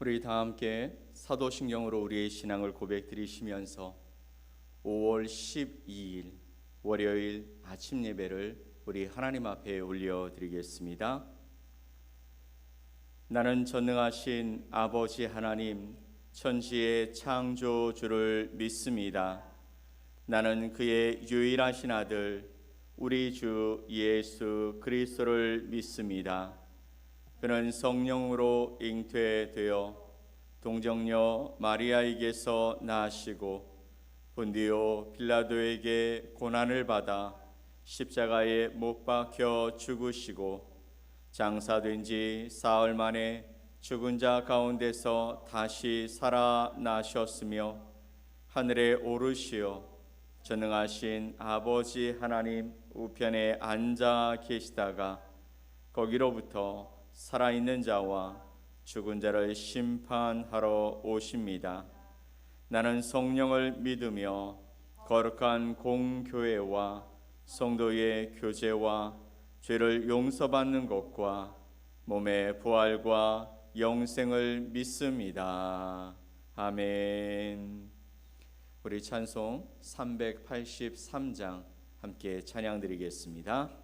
우리 다 함께 사도신경으로 우리의 신앙을 고백드리시면서 5월 12일 월요일 아침 예배를 우리 하나님 앞에 올려드리겠습니다. 나는 전능하신 아버지 하나님 천지의 창조주를 믿습니다. 나는 그의 유일하신 아들 우리 주 예수 그리스도를 믿습니다. 그는 성령으로 잉태되어 동정녀 마리아에게서 나시고 본디오 빌라도에게 고난을 받아 십자가에 못 박혀 죽으시고 장사된 지 사흘 만에 죽은 자 가운데서 다시 살아나셨으며 하늘에 오르시어 전능하신 아버지 하나님 우편에 앉아 계시다가 거기로부터 살아있는 자와 죽은 자를 심판하러 오십니다. 나는 성령을 믿으며 거룩한 공교회와 성도의 교제와 죄를 용서받는 것과 몸의 부활과 영생을 믿습니다. 아멘. 우리 찬송 383장 함께 찬양드리겠습니다.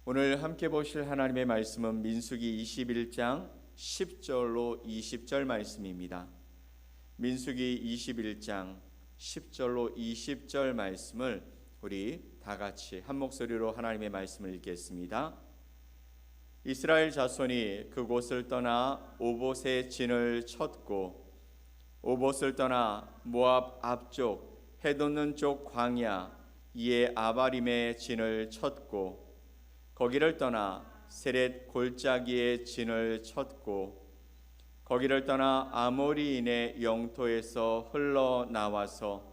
오늘 함께 보실 하나님의 말씀은 민수기 21장 10절로 20절 말씀입니다. 민수기 21장 10절로 20절 말씀을 우리 다 같이 한 목소리로 하나님의 말씀을 읽겠습니다. 이스라엘 자손이 그곳을 떠나 오봇의 진을 쳤고 오봇을 떠나 모압 앞쪽 해돋는 쪽 광야 이에 아바림의 진을 쳤고 거기를 떠나 세렛 골짜기의 진을 쳤고 거기를 떠나 아모리인의 영토에서 흘러나와서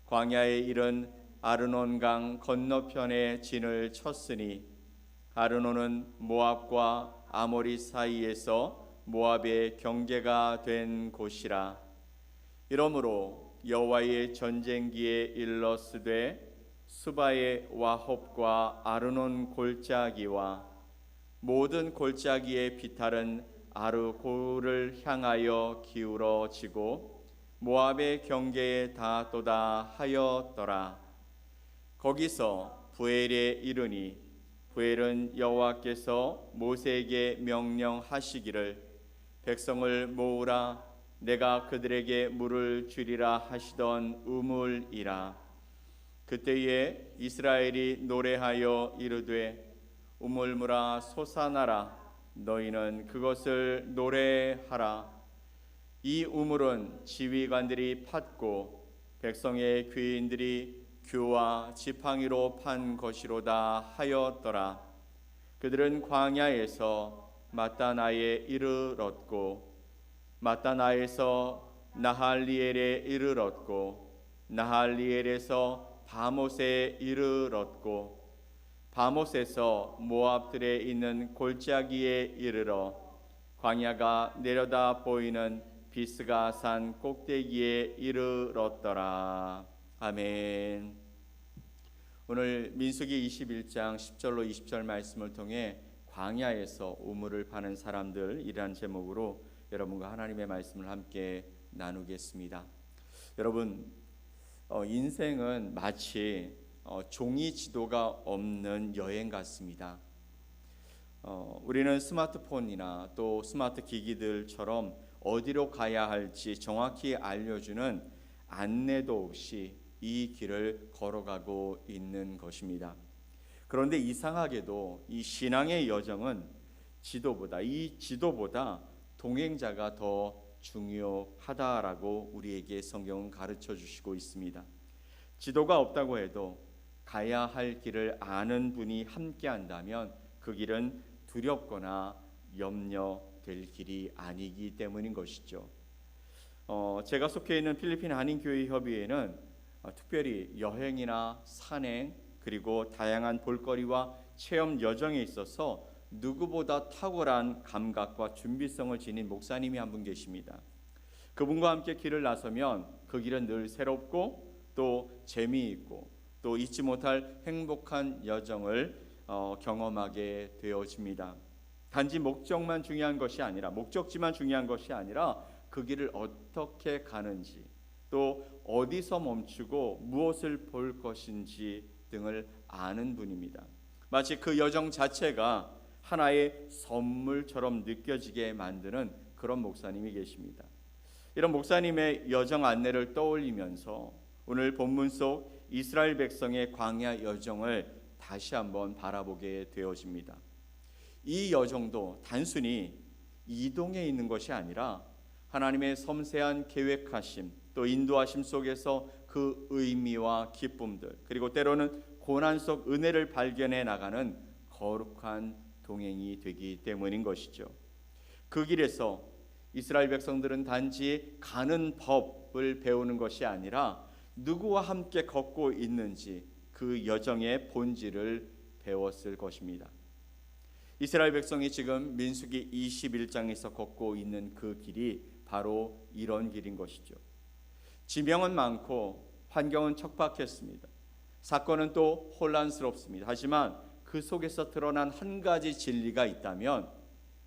광야에 이른 아르논강 건너편에 진을 쳤으니 아르논은 모압과 아모리 사이에서 모압의 경계가 된 곳이라. 이러므로 여호와의 전쟁기에 일러스되 수바의 와홉과 아르논 골짜기와 모든 골짜기의 비탈은 아르고를 향하여 기울어지고 모압의 경계에 닿도다 하였더라. 거기서 부엘에 이르니 부엘은 여호와께서 모세에게 명령하시기를 백성을 모으라 내가 그들에게 물을 주리라 하시던 우물이라. 그때에 이스라엘이 노래하여 이르되 우물물아 솟아나라 너희는 그것을 노래하라. 이 우물은 지휘관들이 팠고 백성의 귀인들이 규와 지팡이로 판 것이로다 하였더라. 그들은 광야에서 마따나에 이르렀고 마따나에서 나할리엘에 이르렀고 나할리엘에서 바못에 이르렀고 바못에서 모압들에 있는 골짜기에 이르러 광야가 내려다 보이는 비스가 산 꼭대기에 이르렀더라. 아멘. 오늘 민수기 21장 10절로 20절 말씀을 통해 광야에서 우물을 파는 사람들이라는 제목으로 여러분과 하나님의 말씀을 함께 나누겠습니다. 여러분, 인생은 마치 종이 지도가 없는 여행 같습니다. 우리는 스마트폰이나 또 스마트 기기들처럼 어디로 가야 할지 정확히 알려주는 안내도 없이 이 길을 걸어가고 있는 것입니다. 그런데 이상하게도 이 신앙의 여정은 지도보다 동행자가 더 중요하다라고 우리에게 성경은 가르쳐 주시고 있습니다. 지도가 없다고 해도 가야 할 길을 아는 분이 함께 한다면 그 길은 두렵거나 염려될 길이 아니기 때문인 것이죠. 제가 속해 있는 필리핀 한인교회협의회는 특별히 여행이나 산행 그리고 다양한 볼거리와 체험 여정에 있어서 누구보다 탁월한 감각과 준비성을 지닌 목사님이 한 분 계십니다. 그분과 함께 길을 나서면 그 길은 늘 새롭고 또 재미있고 또 잊지 못할 행복한 여정을 경험하게 되어집니다. 단지 목적지만 중요한 것이 아니라 그 길을 어떻게 가는지 또 어디서 멈추고 무엇을 볼 것인지 등을 아는 분입니다. 마치 그 여정 자체가 하나의 선물처럼 느껴지게 만드는 그런 목사님이 계십니다. 이런 목사님의 여정 안내를 떠올리면서 오늘 본문 속 이스라엘 백성의 광야 여정을 다시 한번 바라보게 되어집니다. 이 여정도 단순히 이동해 있는 것이 아니라 하나님의 섬세한 계획하심 또 인도하심 속에서 그 의미와 기쁨들 그리고 때로는 고난 속 은혜를 발견해 나가는 거룩한 동행이 되기 때문인 것이죠. 그 길에서 이스라엘 백성들은 단지 가는 법을 배우는 것이 아니라 누구와 함께 걷고 있는지 그 여정의 본질을 배웠을 것입니다. 이스라엘 백성이 지금 민수기 21장에서 걷고 있는 그 길이 바로 이런 길인 것이죠. 지명은 많고 환경은 척박했습니다. 사건은 또 혼란스럽습니다. 하지만 그 속에서 드러난 한 가지 진리가 있다면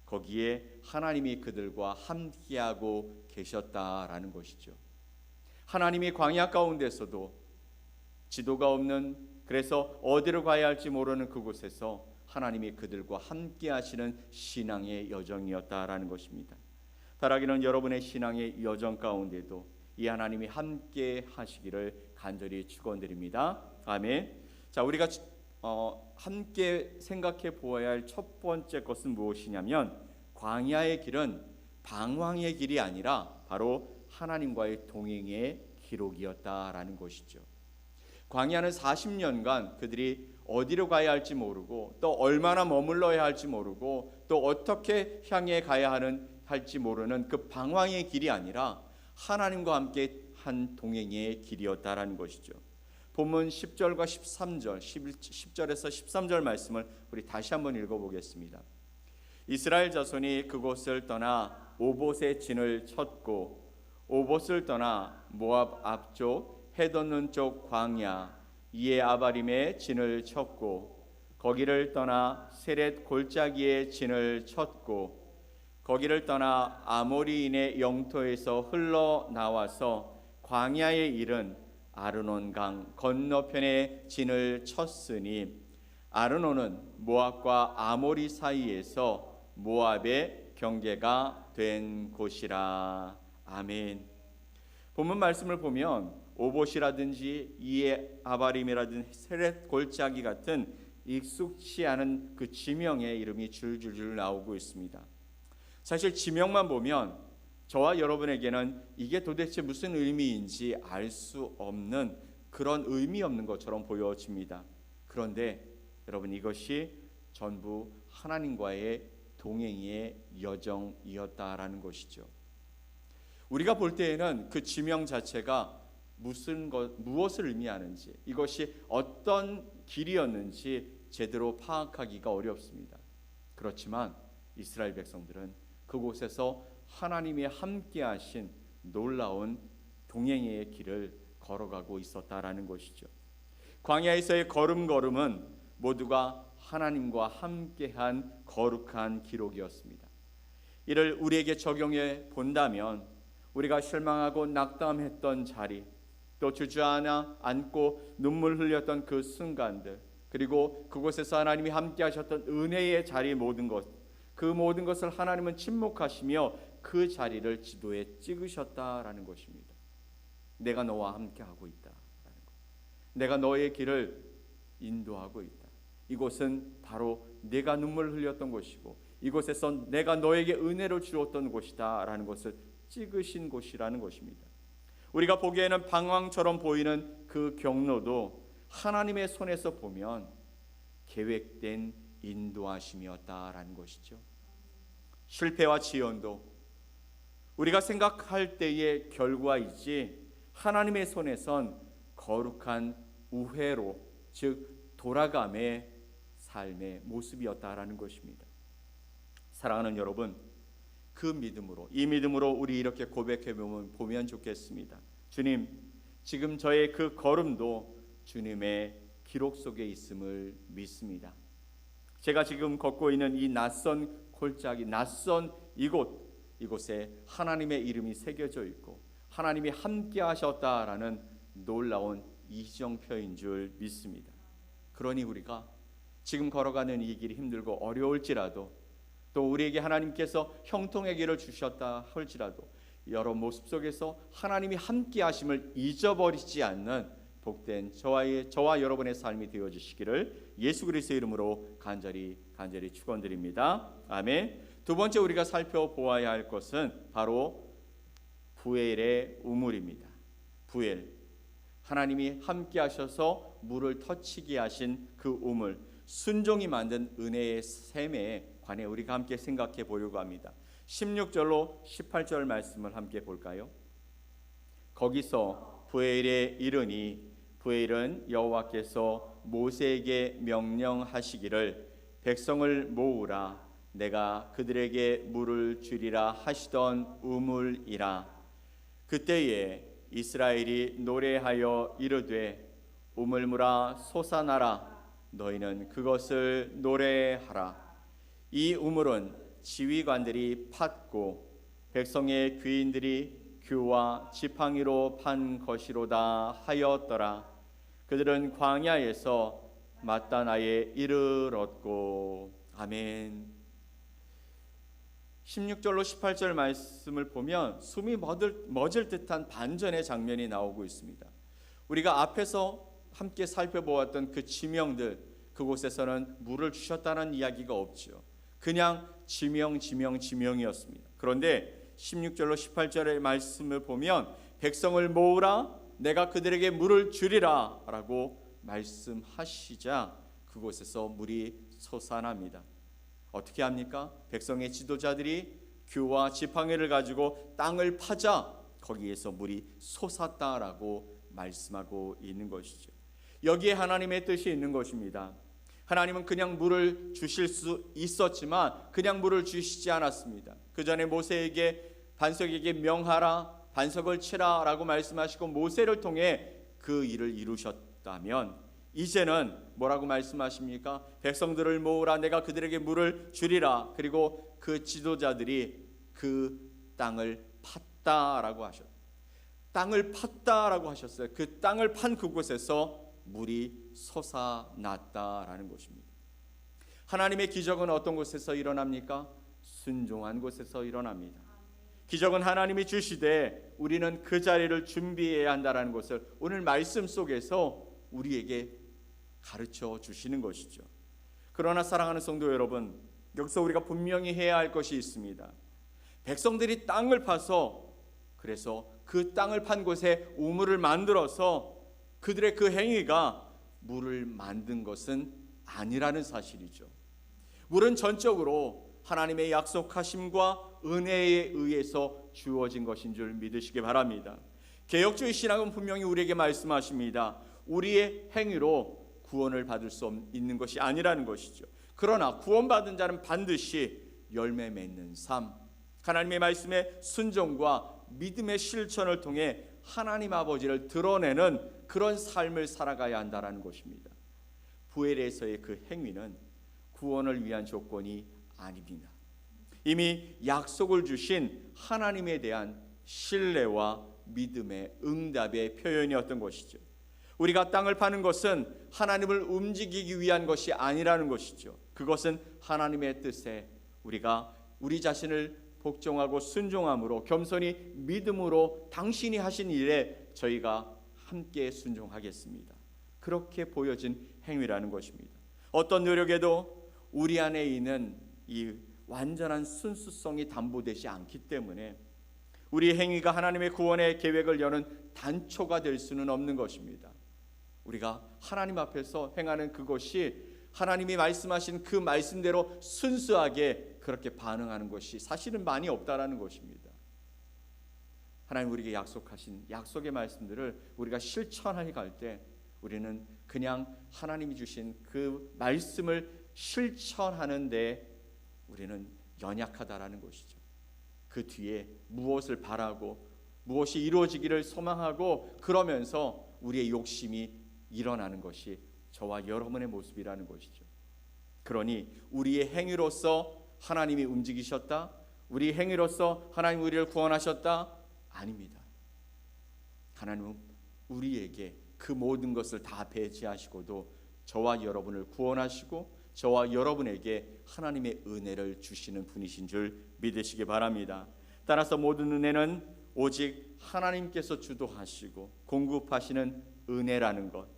거기에 하나님이 그들과 함께하고 계셨다라는 것이죠. 하나님이 광야 가운데서도 지도가 없는 그래서 어디로 가야 할지 모르는 그곳에서 하나님이 그들과 함께 하시는 신앙의 여정이었다라는 것입니다. 바라기는 여러분의 신앙의 여정 가운데도 이 하나님이 함께 하시기를 간절히 축원드립니다. 아멘. 자, 우리가 함께 생각해 보아야 할 첫 번째 것은 무엇이냐면 광야의 길은 방황의 길이 아니라 바로 하나님과의 동행의 기록이었다라는 것이죠. 광야는 40년간 그들이 어디로 가야 할지 모르고 또 얼마나 머물러야 할지 모르고 또 어떻게 향해 가야 할지 모르는 그 방황의 길이 아니라 하나님과 함께 한 동행의 길이었다라는 것이죠. 본문 10절과 13절, 10절에서 13절 말씀을 우리 다시 한번 읽어보겠습니다. 이스라엘 자손이 그곳을 떠나 오봇의 진을 쳤고 오봇을 떠나 모압 앞쪽 해돋는 쪽 광야 이에 아바림의 진을 쳤고 거기를 떠나 세렛 골짜기의 진을 쳤고 거기를 떠나 아모리인의 영토에서 흘러나와서 광야에 이른 아르논 강 건너편에 진을 쳤으니 아르논은 모압과 아모리 사이에서 모압의 경계가 된 곳이라. 아멘. 본문 말씀을 보면 오봇이라든지 이에 아바림이라든지 세렛 골짜기 같은 익숙치 않은 그 지명의 이름이 줄줄줄 나오고 있습니다. 사실 지명만 보면 저와 여러분에게는 이게 도대체 무슨 의미인지 알 수 없는 그런 의미 없는 것처럼 보여집니다. 그런데 여러분 이것이 전부 하나님과의 동행의 여정이었다라는 것이죠. 우리가 볼 때에는 그 지명 자체가 무엇을 의미하는지 이것이 어떤 길이었는지 제대로 파악하기가 어렵습니다. 그렇지만 이스라엘 백성들은 그곳에서 하나님이 함께 하신 놀라운 동행의 길을 걸어가고 있었다라는 것이죠. 광야에서의 걸음걸음은 모두가 하나님과 함께한 거룩한 기록이었습니다. 이를 우리에게 적용해 본다면 우리가 실망하고 낙담했던 자리, 또 주저앉고 눈물 흘렸던 그 순간들, 그리고 그곳에서 하나님이 함께 하셨던 은혜의 자리 모든 것, 그 모든 것을 하나님은 침묵하시며 그 자리를 지도에 찍으셨다라는 것입니다. 내가 너와 함께하고 있다라는 것, 내가 너의 길을 인도하고 있다. 이곳은 바로 내가 눈물 흘렸던 곳이고 이곳에서 내가 너에게 은혜를 주었던 곳이다 라는 것을 찍으신 곳이라는 것입니다. 우리가 보기에는 방황처럼 보이는 그 경로도 하나님의 손에서 보면 계획된 인도하심이었다라는 것이죠. 실패와 지연도 우리가 생각할 때의 결과이지 하나님의 손에선 거룩한 우회로, 즉 돌아감의 삶의 모습이었다라는 것입니다. 사랑하는 여러분, 그 믿음으로, 이 믿음으로 우리 이렇게 고백해 보면 좋겠습니다. 주님, 지금 저의 그 걸음도 주님의 기록 속에 있음을 믿습니다. 제가 지금 걷고 있는 이 낯선 골짜기, 낯선 이곳에 하나님의 이름이 새겨져 있고 하나님이 함께 하셨다라는 놀라운 이정표인 줄 믿습니다. 그러니 우리가 지금 걸어가는 이 길이 힘들고 어려울지라도, 또 우리에게 하나님께서 형통의 길을 주셨다 할지라도 여러 모습 속에서 하나님이 함께 하심을 잊어버리지 않는 복된 저와 여러분의 삶이 되어주시기를 예수 그리스도의 이름으로 간절히 축원드립니다. 아멘. 두 번째 우리가 살펴보아야 할 것은 바로 부엘의 우물입니다. 부엘, 하나님이 함께 하셔서 물을 터치게 하신 그 우물, 순종이 만든 은혜의 샘에 관해 우리가 함께 생각해 보려고 합니다. 16절로 18절 말씀을 함께 볼까요? 거기서 부엘에 이르니 부엘은 여호와께서 모세에게 명령하시기를 백성을 모으라, 내가 그들에게 물을 주리라 하시던 우물이라. 그때에 이스라엘이 노래하여 이르되 우물물아 솟아나라, 너희는 그것을 노래하라. 이 우물은 지휘관들이 팠고 백성의 귀인들이 규와 지팡이로 판 것이로다 하였더라. 그들은 광야에서 마따나에 이르렀고. 아멘. 16절로 18절 말씀을 보면 숨이 멎을 듯한 반전의 장면이 나오고 있습니다. 우리가 앞에서 함께 살펴보았던 그 지명들, 그곳에서는 물을 주셨다는 이야기가 없죠. 그냥 지명이었습니다. 그런데 16절로 18절의 말씀을 보면 백성을 모으라, 내가 그들에게 물을 주리라 라고 말씀하시자 그곳에서 물이 솟아납니다. 어떻게 합니까? 백성의 지도자들이 규와 지팡이를 가지고 땅을 파자 거기에서 물이 솟았다라고 말씀하고 있는 것이죠. 여기에 하나님의 뜻이 있는 것입니다. 하나님은 그냥 물을 주실 수 있었지만 그냥 물을 주시지 않았습니다. 그 전에 모세에게 반석에게 명하라, 반석을 치라 라고 말씀하시고 모세를 통해 그 일을 이루셨다면 이제는 뭐라고 말씀하십니까? 백성들을 모으라, 내가 그들에게 물을 주리라. 그리고 그 지도자들이 그 땅을 팠다라고 하셨어요. 땅을 팠다라고 하셨어요. 그 땅을 판 그곳에서 물이 솟아났다라는 것입니다. 하나님의 기적은 어떤 곳에서 일어납니까? 순종한 곳에서 일어납니다. 기적은 하나님이 주시되 우리는 그 자리를 준비해야 한다는 것을 오늘 말씀 속에서 우리에게 가르쳐 주시는 것이죠. 그러나 사랑하는 성도 여러분, 여기서 우리가 분명히 해야 할 것이 있습니다. 백성들이 땅을 파서, 그래서 그 땅을 판 곳에 우물을 만들어서 그들의 그 행위가 물을 만든 것은 아니라는 사실이죠. 물은 전적으로 하나님의 약속하심과 은혜에 의해서 주어진 것인 줄 믿으시기 바랍니다. 개혁주의 신학은 분명히 우리에게 말씀하십니다. 우리의 행위로 구원을 받을 수 있는 것이 아니라는 것이죠. 그러나 구원받은 자는 반드시 열매 맺는 삶, 하나님의 말씀에 순종과 믿음의 실천을 통해 하나님 아버지를 드러내는 그런 삶을 살아가야 한다는 것입니다. 부엘에서의 그 행위는 구원을 위한 조건이 아닙니다. 이미 약속을 주신 하나님에 대한 신뢰와 믿음의 응답의 표현이었던 것이죠. 우리가 땅을 파는 것은 하나님을 움직이기 위한 것이 아니라는 것이죠. 그것은 하나님의 뜻에 우리가 우리 자신을 복종하고 순종함으로 겸손히 믿음으로 당신이 하신 일에 저희가 함께 순종하겠습니다. 그렇게 보여진 행위라는 것입니다. 어떤 노력에도 우리 안에 있는 이 완전한 순수성이 담보되지 않기 때문에 우리 행위가 하나님의 구원의 계획을 여는 단초가 될 수는 없는 것입니다. 우리가 하나님 앞에서 행하는 그것이 하나님이 말씀하신 그 말씀대로 순수하게 그렇게 반응하는 것이 사실은 많이 없다라는 것입니다. 하나님 우리에게 약속하신 약속의 말씀들을 우리가 실천하게 갈 때 우리는 그냥 하나님이 주신 그 말씀을 실천하는데 우리는 연약하다라는 것이죠. 그 뒤에 무엇을 바라고 무엇이 이루어지기를 소망하고 그러면서 우리의 욕심이 일어나는 것이 저와 여러분의 모습이라는 것이죠. 그러니 우리의 행위로서 하나님이 움직이셨다? 우리 행위로서 하나님 우리를 구원하셨다? 아닙니다. 하나님은 우리에게 그 모든 것을 다 배제하시고도 저와 여러분을 구원하시고 저와 여러분에게 하나님의 은혜를 주시는 분이신 줄 믿으시기 바랍니다. 따라서 모든 은혜는 오직 하나님께서 주도하시고 공급하시는 은혜라는 것,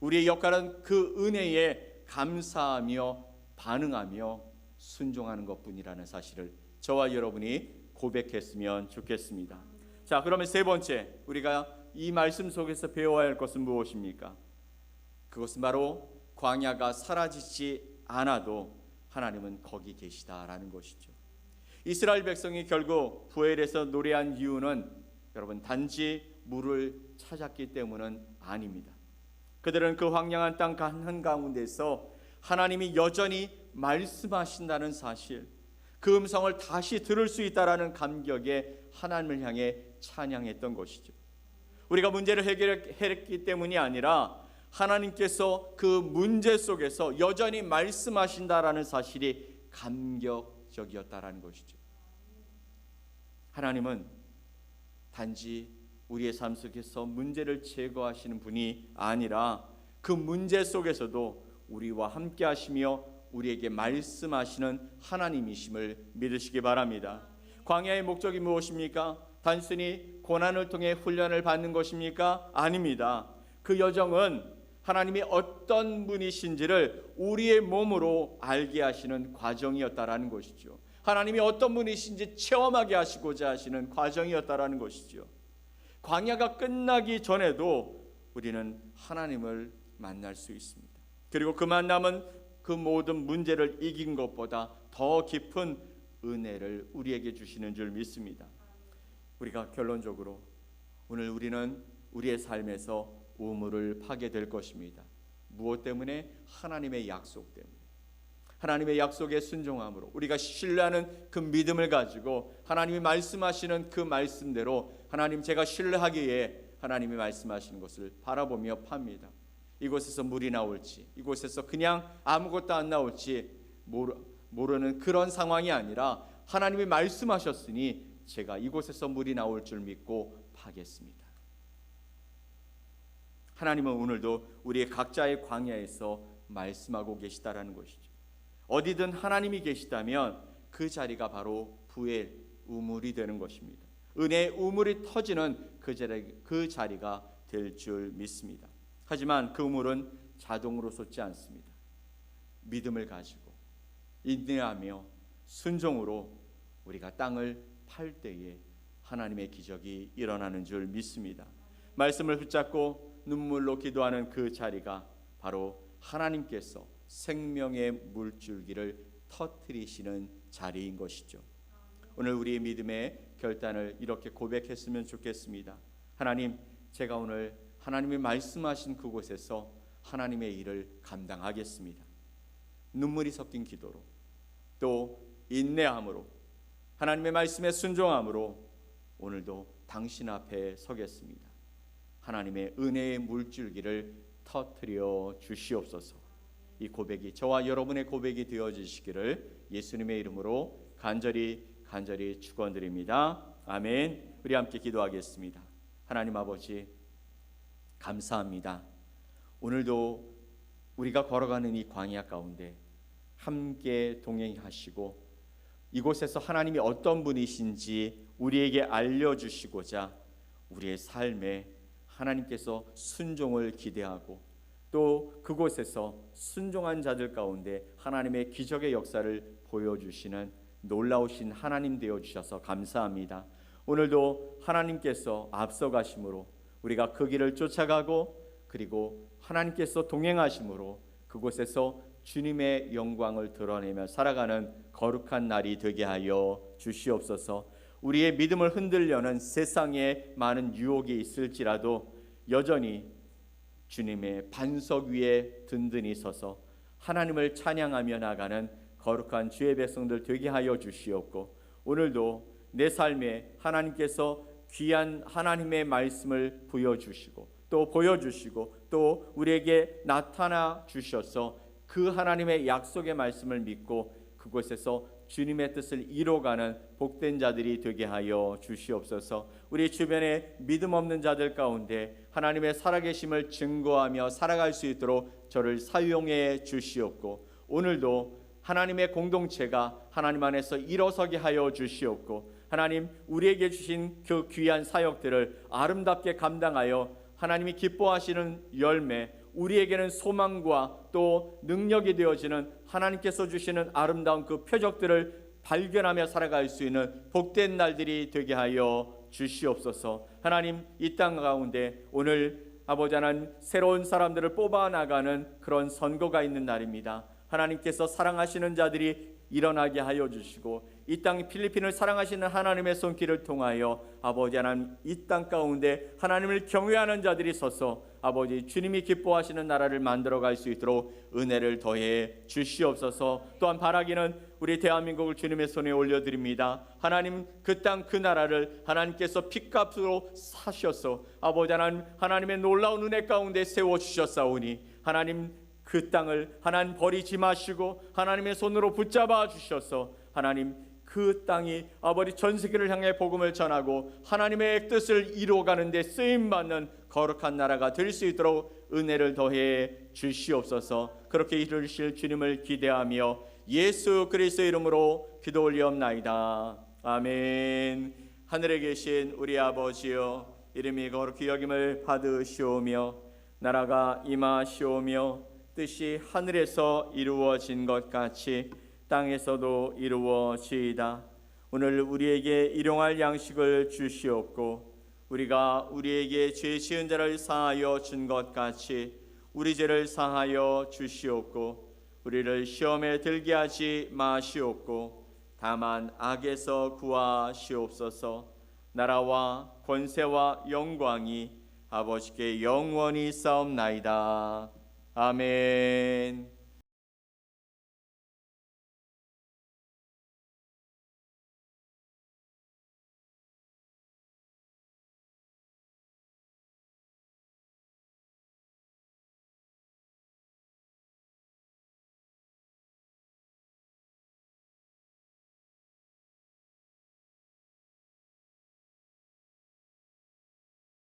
우리의 역할은 그 은혜에 감사하며 반응하며 순종하는 것뿐이라는 사실을 저와 여러분이 고백했으면 좋겠습니다. 자, 그러면 세 번째, 우리가 이 말씀 속에서 배워야 할 것은 무엇입니까? 그것은 바로 광야가 사라지지 않아도 하나님은 거기 계시다라는 것이죠. 이스라엘 백성이 결국 부엘에서 노래한 이유는 여러분 단지 물을 찾았기 때문은 아닙니다. 그들은 그 황량한 땅 한가운데서 하나님이 여전히 말씀하신다는 사실, 그 음성을 다시 들을 수 있다라는 감격에 하나님을 향해 찬양했던 것이죠. 우리가 문제를 해결했기 때문이 아니라 하나님께서 그 문제 속에서 여전히 말씀하신다라는 사실이 감격적이었다라는 것이죠. 하나님은 단지 우리의 삶 속에서 문제를 제거하시는 분이 아니라 그 문제 속에서도 우리와 함께 하시며 우리에게 말씀하시는 하나님이심을 믿으시기 바랍니다. 광야의 목적이 무엇입니까? 단순히 고난을 통해 훈련을 받는 것입니까? 아닙니다. 그 여정은 하나님이 어떤 분이신지를 우리의 몸으로 알게 하시는 과정이었다라는 것이죠. 하나님이 어떤 분이신지 체험하게 하시고자 하시는 과정이었다라는 것이죠. 광야가 끝나기 전에도 우리는 하나님을 만날 수 있습니다. 그리고 그 만남은 그 모든 문제를 이긴 것보다 더 깊은 은혜를 우리에게 주시는 줄 믿습니다. 우리가 결론적으로 오늘 우리는 우리의 삶에서 우물을 파게 될 것입니다. 무엇 때문에? 하나님의 약속 때문에. 하나님의 약속에 순종함으로 우리가 신뢰하는 그 믿음을 가지고 하나님이 말씀하시는 그 말씀대로 하나님 제가 신뢰하기에 하나님이 말씀하시는 것을 바라보며 팝니다. 이곳에서 물이 나올지 이곳에서 그냥 아무것도 안 나올지 모르는 그런 상황이 아니라 하나님이 말씀하셨으니 제가 이곳에서 물이 나올 줄 믿고 파겠습니다. 하나님은 오늘도 우리의 각자의 광야에서 말씀하고 계시다라는 것이죠. 어디든 하나님이 계시다면 그 자리가 바로 부엘 우물이 되는 것입니다. 은혜의 우물이 터지는 그 자리가 될 줄 믿습니다. 하지만 그 우물은 자동으로 솟지 않습니다. 믿음을 가지고 인내하며 순종으로 우리가 땅을 팔 때에 하나님의 기적이 일어나는 줄 믿습니다. 말씀을 붙잡고 눈물로 기도하는 그 자리가 바로 하나님께서 생명의 물줄기를 터뜨리시는 자리인 것이죠. 오늘 우리의 믿음의 결단을 이렇게 고백했으면 좋겠습니다. 하나님, 제가 오늘 하나님이 말씀하신 그곳에서 하나님의 일을 감당하겠습니다. 눈물이 섞인 기도로, 또 인내함으로, 하나님의 말씀에 순종함으로 오늘도 당신 앞에 서겠습니다. 하나님의 은혜의 물줄기를 터뜨려 주시옵소서. 이 고백이 저와 여러분의 고백이 되어지시기를 예수님의 이름으로 간절히 축원드립니다. 아멘. 우리 함께 기도하겠습니다. 하나님 아버지, 감사합니다. 오늘도 우리가 걸어가는 이 광야 가운데 함께 동행하시고 이곳에서 하나님이 어떤 분이신지 우리에게 알려주시고자 우리의 삶에 하나님께서 순종을 기대하고 또 그곳에서 순종한 자들 가운데 하나님의 기적의 역사를 보여주시는 놀라우신 하나님 되어주셔서 감사합니다. 오늘도 하나님께서 앞서가심으로 우리가 그 길을 쫓아가고 그리고 하나님께서 동행하심으로 그곳에서 주님의 영광을 드러내며 살아가는 거룩한 날이 되게 하여 주시옵소서. 우리의 믿음을 흔들려는 세상에 많은 유혹이 있을지라도 여전히 주님의 반석 위에 든든히 서서 하나님을 찬양하며 나가는 거룩한 주의 백성들 되게 하여 주시옵고, 오늘도 내 삶에 하나님께서 귀한 하나님의 말씀을 부여주시고 또 보여주시고 또 우리에게 나타나 주셔서 그 하나님의 약속의 말씀을 믿고 그곳에서 주님의 뜻을 이뤄가는 복된 자들이 되게 하여 주시옵소서. 우리 주변에 믿음 없는 자들 가운데 하나님의 살아계심을 증거하며 살아갈 수 있도록 저를 사용해 주시옵고, 오늘도 하나님의 공동체가 하나님 안에서 일어서게 하여 주시옵고, 하나님 우리에게 주신 그 귀한 사역들을 아름답게 감당하여 하나님이 기뻐하시는 열매, 우리에게는 소망과 또 능력이 되어지는 하나님께서 주시는 아름다운 그 표적들을 발견하며 살아갈 수 있는 복된 날들이 되게 하여 주시옵소서. 하나님, 이 땅 가운데 오늘 아버지 하나님 새로운 사람들을 뽑아나가는 그런 선거가 있는 날입니다. 하나님께서 사랑하시는 자들이 일어나게 하여 주시고 이 땅 필리핀을 사랑하시는 하나님의 손길을 통하여 아버지 하나님 이 땅 가운데 하나님을 경외하는 자들이 서서 아버지 주님이 기뻐하시는 나라를 만들어갈 수 있도록 은혜를 더해 주시옵소서. 또한 바라기는 우리 대한민국을 주님의 손에 올려드립니다. 하나님 그 땅 그 나라를 하나님께서 핏값으로 사셔서 아버지 하나님 하나님의 놀라운 은혜 가운데 세워주셨사오니 하나님 그 땅을 하나님 버리지 마시고 하나님의 손으로 붙잡아 주셔서 하나님 그 땅이 아버지 전 세계를 향해 복음을 전하고 하나님의 뜻을 이루어가는 데 쓰임받는 거룩한 나라가 될 수 있도록 은혜를 더해 주시옵소서. 그렇게 이루실 주님을 기대하며 예수 그리스도의 이름으로 기도 올리옵나이다. 아멘. 하늘에 계신 우리 아버지여, 이름이 거룩히 여김을 받으시오며 나라가 임하시오며 뜻이 하늘에서 이루어진 것 같이 땅에서도 이루어지이다. 오늘 우리에게 일용할 양식을 주시옵고 우리가 우리에게 죄 지은 자를 사하여 준 것 같이 우리 죄를 사하여 주시옵고 우리를 시험에 들게 하지 마시옵고 다만 악에서 구하시옵소서. 나라와 권세와 영광이 아버지께 영원히 싸움나이다. 아멘.